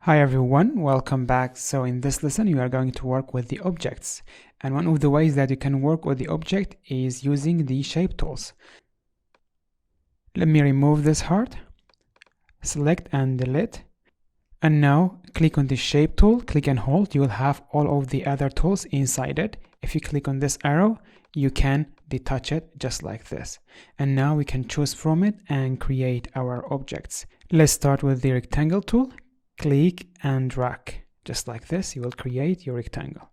Hi everyone, welcome back. So in this lesson you are going to work with the objects, and one of the ways that you can work with the object is using the shape tools. Let me remove this heart, select and delete, and now click on the shape tool, click and hold. You will have all of the other tools inside it. If you click on this arrow, you can detach it just like this, and now we can choose from it and create our objects. Let's start with the rectangle tool. Click and drag, just like this, you will create your rectangle.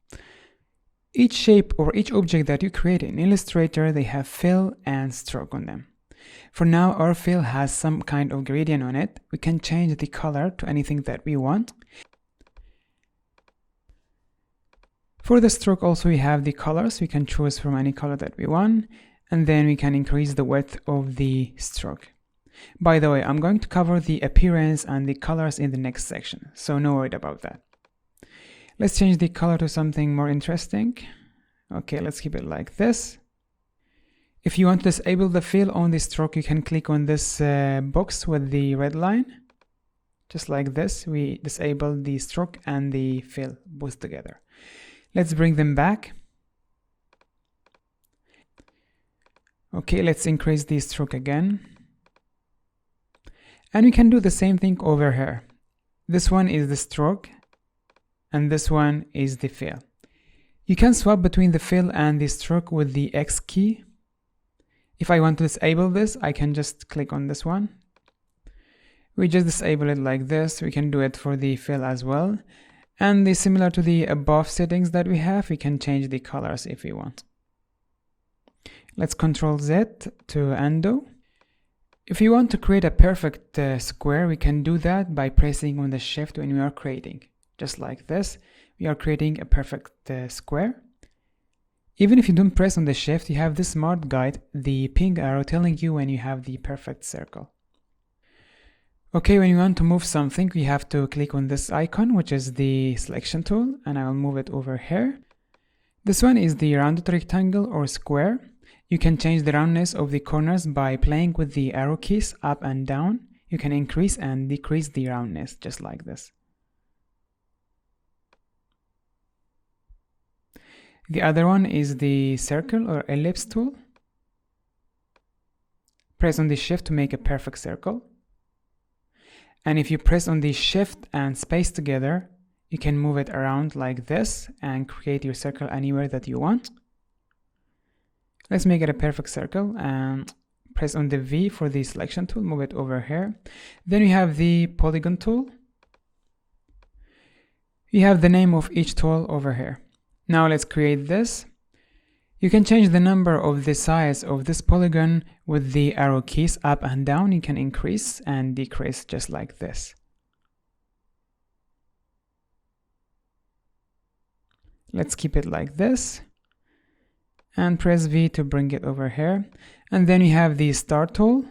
Each shape or each object that you create in Illustrator, they have fill and stroke on them. For now, our fill has some kind of gradient on it. We can change the color to anything that we want. For the stroke also we have the colors. We can choose from any color that we want, and then we can increase the width of the stroke. By the way, I'm going to cover the appearance and the colors in the next section, so no worry about that. Let's change the color to something more interesting. Okay, let's keep it like this. If you want to disable the fill on the stroke, you can click on this box with the red line. Just like this, we disable the stroke and the fill both together. Let's bring them back. Okay, let's increase the stroke again. And we can do the same thing over here. This one is the stroke and this one is the fill. You can swap between the fill and the stroke with the X key. If I want to disable this, I can just click on this one. We just disable it like this. We can do it for the fill as well. And similar to the above settings that we have, we can change the colors if we want. Let's Ctrl Z to undo. If you want to create a perfect square, we can do that by pressing on the shift when we are creating. Just like this, we are creating a perfect square. Even if you don't press on the shift, you have this smart guide, the pink arrow telling you when you have the perfect circle. Okay, when you want to move something, we have to click on this icon, which is the selection tool, and I will move it over here. This one is the rounded rectangle or square. You can change the roundness of the corners by playing with the arrow keys up and down. You can increase and decrease the roundness, just like this. The other one is the circle or ellipse tool. Press on the shift to make a perfect circle. And if you press on the shift and space together, you can move it around like this and create your circle anywhere that you want. Let's make it a perfect circle and press on the V for the selection tool, move it over here. Then we have the polygon tool. We have the name of each tool over here. Now let's create this. You can change the number of the size of this polygon with the arrow keys up and down. You can increase and decrease just like this. Let's keep it like this. And press V to bring it over here. And then we have the star tool.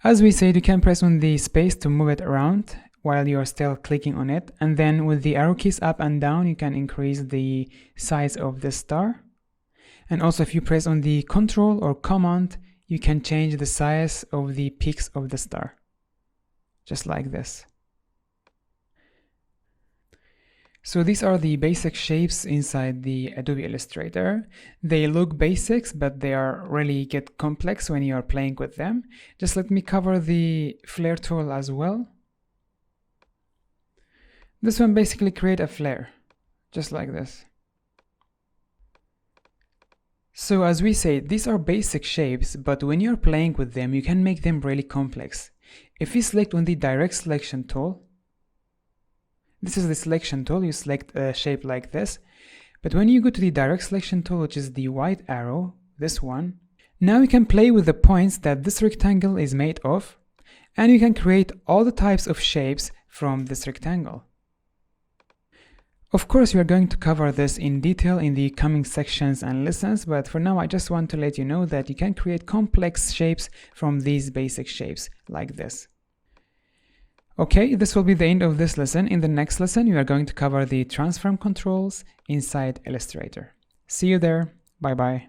As we said, you can press on the space to move it around while you are still clicking on it. And then with the arrow keys up and down, you can increase the size of the star. And also if you press on the Control or Command, you can change the size of the peaks of the star. Just like this. So these are the basic shapes inside the Adobe Illustrator. They look basics, but they are really get complex when you are playing with them. Just let me cover the flare tool as well. This one basically create a flare, just like this. So as we said, these are basic shapes, but when you're playing with them, you can make them really complex. If you select on the direct selection tool, this is the selection tool, you select a shape like this. But when you go to the direct selection tool, which is the white arrow, this one, now you can play with the points that this rectangle is made of, and you can create all the types of shapes from this rectangle. Of course, we are going to cover this in detail in the coming sections and lessons, but for now I just want to let you know that you can create complex shapes from these basic shapes like this. Okay, this will be the end of this lesson. In the next lesson, we are going to cover the transform controls inside Illustrator. See you there. Bye bye.